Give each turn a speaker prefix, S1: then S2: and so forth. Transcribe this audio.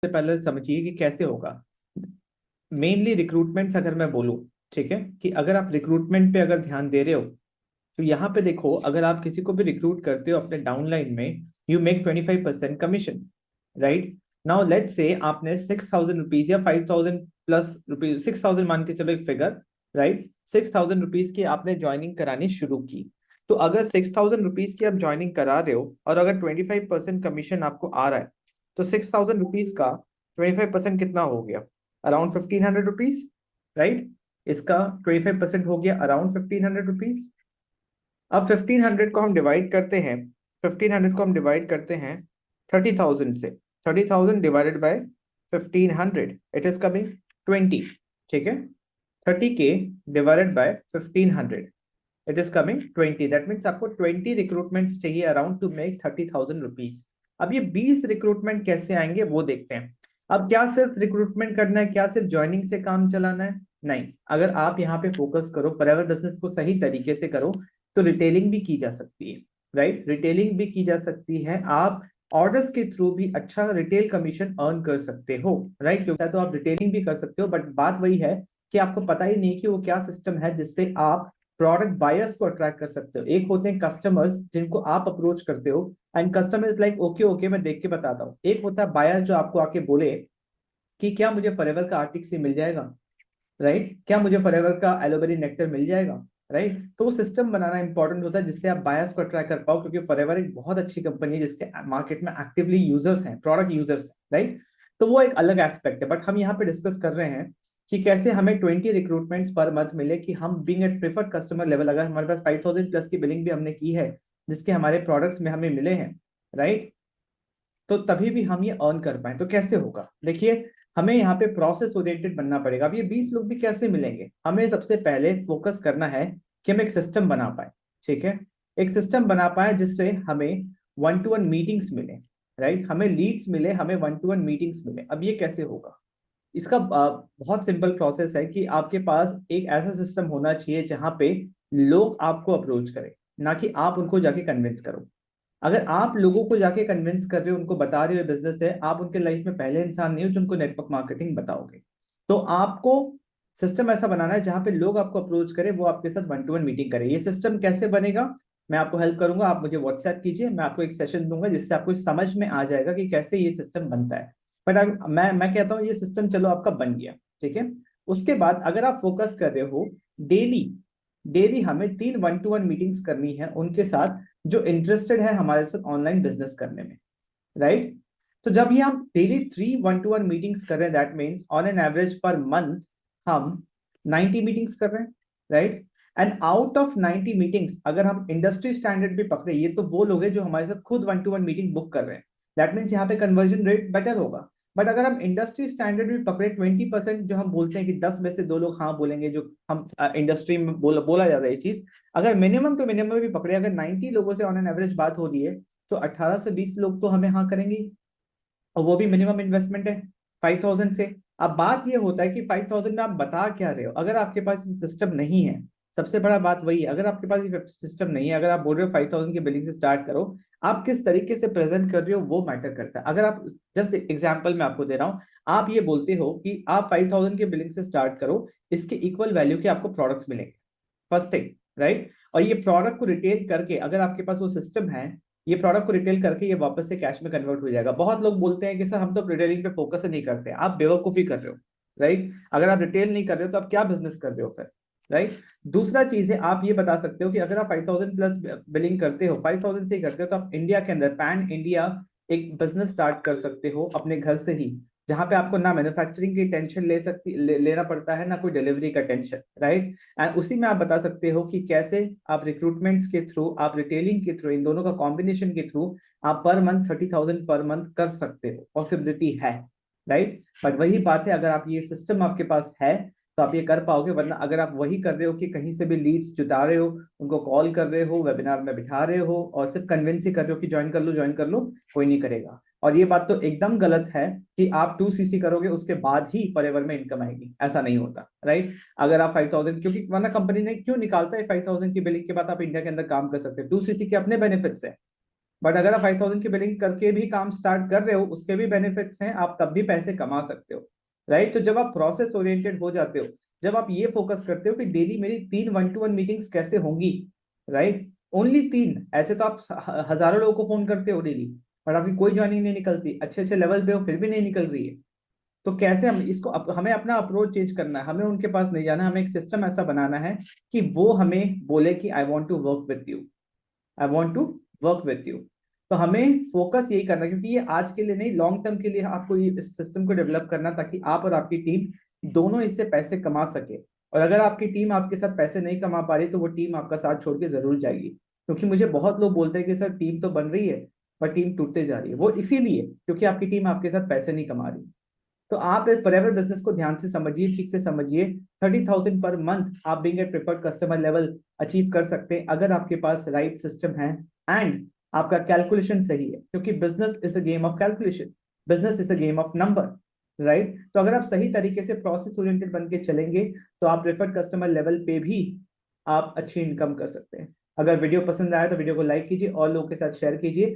S1: सबसे पहले समझिए कि कैसे होगा। मेनली रिक्रूटमेंट अगर मैं बोलूँ, ठीक है, कि अगर आप रिक्रूटमेंट पे अगर ध्यान दे रहे हो तो यहाँ पे देखो, अगर आप किसी को भी रिक्रूट करते हो अपने डाउनलाइन में, you make 25% commission, right. Now let's say आपने 6,000 रुपीज या 5,000 प्लस रुपीज, 6,000 मान के चलो एक फिगर, राइट। 6,000 रुपीज की आपने ज्वाइनिंग करानी शुरू की। तो अगर 6,000 रुपीज की आप ज्वाइनिंग करा रहे हो और अगर 25% कमीशन आपको आ रहा है, तो 6,000 रुपीज का 25% कितना हो गया? Around 1,500 rupees, right. इसका 25% हो गया अराउंड 1,500 रुपीज। अब 1,500 को हम डिवाइड करते हैं, 1,500 को हम डिवाइड करते हैं 30,000 से। 30,000 divided by 1,500, it is coming 20, ठीक है। 30K divided by 1,500, it is coming 20। That means आपको 20 रिक्रूटमेंट्स चाहिए अराउंड टू मेक 30,000 रुपीज। अब ये 20 रिक्रूटमेंट कैसे आएंगे वो देखते हैं। अब क्या सिर्फ रिक्रूटमेंट करना है, क्या सिर्फ ज्वाइनिंग से काम चलाना है? नहीं। अगर आप यहाँ पे फोकस करो, फॉरएवर बिजनेस को सही तरीके से करो, तो रिटेलिंग भी की जा सकती है, राइट। रिटेलिंग भी की जा सकती है। आप ऑर्डर्स के थ्रू भी अच्छा रिटेल कमीशन अर्न कर सकते हो, राइट। क्योंकि तो आप रिटेलिंग भी कर सकते हो, बट बात वही है कि आपको पता ही नहीं कि वो क्या सिस्टम है जिससे आप प्रोडक्ट बायर्स को अट्रैक्ट कर सकते हो। एक होते हैं कस्टमर्स जिनको आप अप्रोच करते हो, and customer is like okay okay मैं देख के बताता हूँ। एक होता है बायर जो आपको आके बोले कि क्या मुझे फॉरएवर का आर्टिक सी मिल जाएगा, राइट। क्या मुझे फॉरएवर का एलोवेरी नेक्टर मिल जाएगा, राइट। तो वो सिस्टम बनाना इंपॉर्टेंट होता है जिससे आप बायर्स को अट्रैक्ट कर पाओ, क्योंकि फॉरएवर एक बहुत अच्छी कंपनी है जिसके मार्केट में एक्टिवली यूजर्स हैं, प्रोडक्ट यूजर्स हैं, राइट। तो वो एक अलग एस्पेक्ट है, बट हम यहाँ पे डिस्कस कर रहे हैं कि कैसे हमें 20 रिक्रूटमेंट्स पर मंथ मिले, कि हम being at preferred customer level, अगर हमारे पास 5,000 प्लस की बिलिंग भी हमने की है जिसके हमारे प्रोडक्ट्स में हमें मिले हैं, राइट, तो तभी भी हम ये अर्न कर पाए। तो कैसे होगा? देखिए, हमें यहाँ पे प्रोसेस ओरिएंटेड बनना पड़ेगा। अब ये 20 लोग भी कैसे मिलेंगे? हमें सबसे पहले फोकस करना है कि हम एक सिस्टम बना पाए, ठीक है। एक सिस्टम बना पाए जिससे हमें वन टू वन मीटिंग्स मिले, राइट। हमें लीड्स मिले, हमें वन टू वन मीटिंग्स मिले। अब ये कैसे होगा? इसका बहुत सिंपल प्रोसेस है कि आपके पास एक ऐसा सिस्टम होना चाहिए जहां पे लोग आपको अप्रोच करें, ना कि आप उनको जाके कन्विंस करो। अगर आप लोगों को जाके कन्विंस कर रहे हो, उनको बता रहे हो बिजनेस है, आप उनके लाइफ में पहले इंसान नहीं हो जो उनको नेटवर्क मार्केटिंग बताओगे। तो आपको सिस्टम ऐसा बनाना है जहां पे लोग आपको अप्रोच करें, वो आपके साथ वन टू वन मीटिंग करें। ये सिस्टम कैसे बनेगा? मैं आपको हेल्प करूंगा, आप मुझे व्हाट्सएप कीजिए, मैं आपको एक सेशन दूंगा जिससे आपको समझ में आ जाएगा कि कैसे ये सिस्टम बनता है। बट मैं कहता हूँ ये सिस्टम चलो आपका बन गया, ठीक है। उसके बाद अगर आप फोकस कर रहे हो, डेली डेली हमें 3 वन टू वन मीटिंग्स करनी है उनके साथ जो इंटरेस्टेड है हमारे साथ ऑनलाइन बिजनेस करने में, राइट। तो जब ये हम daily 3 one two one meetings कर रहे हैं, that means on an average per month हम 90 मीटिंग्स कर रहे हैं, right. And out of 90 meetings अगर हम इंडस्ट्री स्टैंडर्ड भी पकड़े, ये तो वो लोग हैं जो हमारे साथ खुद one two one meeting book कर रहे हैं, दैट मीन्स यहाँ पे कन्वर्जन रेट बेटर होगा। बट अगर हम इंडस्ट्री स्टैंडर्ड भी पकड़े, 20% जो हम बोलते हैं कि 10 में से 2 लोग हाँ बोलेंगे, जो हम इंडस्ट्री में बोला जाता है ये चीज, अगर मिनिमम टू मिनिमम भी पकड़े, अगर 90 लोगों से ऑन एन एवरेज बात हो रही है, तो 18 से 20 लोग तो हमें हाँ करेंगे, और वो भी मिनिमम इन्वेस्टमेंट है 5,000 से। अब बात ये होता है कि 5,000 में आप बता क्या रहे हो? अगर आपके पास सिस्टम नहीं है, सबसे बड़ा बात वही है, अगर आपके पास ये सिस्टम नहीं है, अगर आप बोल रहे हो 5,000 की बिलिंग से स्टार्ट करो, आप किस तरीके से प्रेजेंट कर रहे हो वो मैटर करता है। अगर आप, जस्ट एग्जाम्पल मैं आपको दे रहा हूँ, आप ये बोलते हो कि आप 5,000 के बिलिंग से स्टार्ट करो, इसके इक्वल वैल्यू के आपको प्रोडक्ट्स मिलेंगे, फर्स्ट थिंग, राइट। और ये प्रोडक्ट को रिटेल करके अगर आपके पास वो सिस्टम है, ये प्रोडक्ट को रिटेल करके ये वापस से कैश में कन्वर्ट हो जाएगा। बहुत लोग बोलते हैं कि सर हम तो रिटेलिंग पे फोकस नहीं करते, आप बेवकूफी कर रहे हो, राइट। अगर आप रिटेल नहीं कर रहे हो तो आप क्या बिजनेस कर रहे हो फिर, राइट। दूसरा चीज है, आप ये बता सकते हो कि अगर आप 5,000 प्लस बिलिंग करते हो, 5,000 से ही करते हो, तो आप इंडिया के अंदर पैन इंडिया एक बिजनेस स्टार्ट कर सकते हो अपने घर से ही, जहां पे आपको ना मैन्युफैक्चरिंग की टेंशन लेना पड़ता है, ना कोई डिलीवरी का टेंशन, राइट। एंड उसी में आप बता सकते हो कि कैसे आप रिक्रूटमेंट्स के थ्रू, आप रिटेलिंग के थ्रू, इन दोनों का कॉम्बिनेशन के थ्रू आप पर मंथ 30,000 पर मंथ कर सकते हो, पॉसिबिलिटी है, राइट। बट वही बात है, अगर आप ये सिस्टम आपके पास है तो आप ये कर पाओगे, वरना अगर आप वही कर रहे हो कि कहीं से भी लीड्स जुटा रहे हो, उनको कॉल कर रहे हो, वेबिनार में बिठा रहे हो और सिर्फ कन्विंस ही कर रहे हो कि ज्वाइन कर लो ज्वाइन कर लो, कोई नहीं करेगा। और ये बात तो एकदम गलत है कि आप 2CC करोगे उसके बाद ही फॉरएवर में इनकम आएगी, ऐसा नहीं होता, राइट। अगर आप 5,000, क्योंकि वरना कंपनी ने क्यों निकालता है 5,000 की बिलिंग के बाद आप इंडिया के अंदर काम कर सकते हैं, 2CC के अपने बेनिफिट्स है, बट अगर आप 5,000 की बिलिंग करके भी काम स्टार्ट कर रहे हो, उसके भी बेनिफिट्स हैं, आप तब भी पैसे कमा सकते हो, राइट। तो जब आप प्रोसेस ओरिएंटेड हो जाते हो, जब आप ये फोकस करते हो कि डेली मेरी 3 1-to-1 मीटिंग्स कैसे होंगी, राइट, ओनली 3, ऐसे तो आप हजारों लोगों को फोन करते हो डेली, पर आपकी कोई ज्वाइनिंग नहीं निकलती, अच्छे अच्छे लेवल पे हो फिर भी नहीं निकल रही है। तो कैसे हम इसको हमें अपना अप्रोच चेंज करना है, हमें उनके पास नहीं जाना, हमें एक सिस्टम ऐसा बनाना है कि वो हमें बोले कि I want to work with you, I want to work with you. तो हमें फोकस यही करना है, क्योंकि ये आज के लिए नहीं, लॉन्ग टर्म के लिए आपको इस सिस्टम को डेवलप करना, ताकि आप और आपकी टीम दोनों इससे पैसे कमा सके। और अगर आपकी टीम आपके साथ पैसे नहीं कमा पा रही, तो वो टीम आपका साथ छोड़ के जरूर जाएगी। क्योंकि मुझे बहुत लोग बोलते हैं कि सर टीम तो बन रही है पर टीम टूटते जा रही है, वो इसीलिए क्योंकि आपकी टीम आपके साथ पैसे नहीं कमा रही। तो आप इस फॉरएवर बिजनेस को ध्यान से समझिए, ठीक से समझिए। 30,000 पर मंथ आप being a preferred customer level achieve कर सकते हैं, अगर आपके पास राइट सिस्टम है एंड आपका कैलकुलेशन सही है, क्योंकि business is a game of calculation, business is a game of number, right. तो अगर आप सही तरीके से प्रोसेस ओरिएंटेड बन के चलेंगे, तो आप प्रिफर्ड कस्टमर लेवल पे भी आप अच्छी इनकम कर सकते हैं। अगर वीडियो पसंद आया तो वीडियो को लाइक कीजिए और लोगों के साथ शेयर कीजिए।